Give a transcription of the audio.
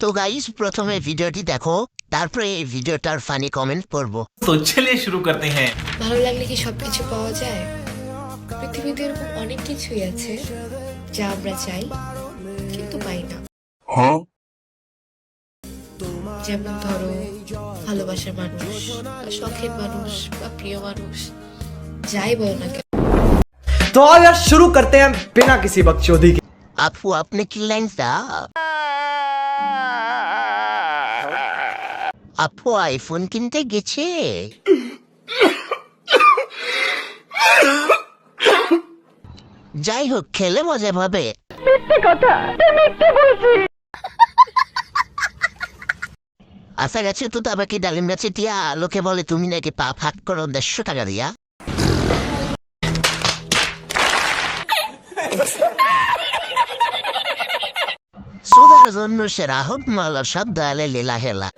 তো গাইস প্রথমে ভিডিওটি দেখো, তারপরে এই ভিডিওটার ফানি কমেন্ট পড়বো। तो चलिए शुरू करते हैं। ভালো লাগলে কি সবকিছু পাওয়া যায়? পৃথিবীতে এরকম অনেক কিছুই আছে যা আমরা চাই কিন্তু পাই না। যেমন ধরো ভালোবাসার মানুষ বা শখের মানুষ বা প্রিয় মানুষ, যাই বল না কেন। तो आओ यार शुरू करते हैं बिना किसी बकचोदी के। আপু আপনি কি লাইনটা? আপু আইফোন কিনতে গেছে? যাই হোক, খেলে মজা পাবে। আশা গাছে তো তাবাকি ডালিম গাছে টিয়া লোকে বলে তুমি নাকি পা ফাঁক করো 150 টাকা দিয়া। সুদার জন্য সেরা হোক মালা সব দয়ালে লীলা হেলা।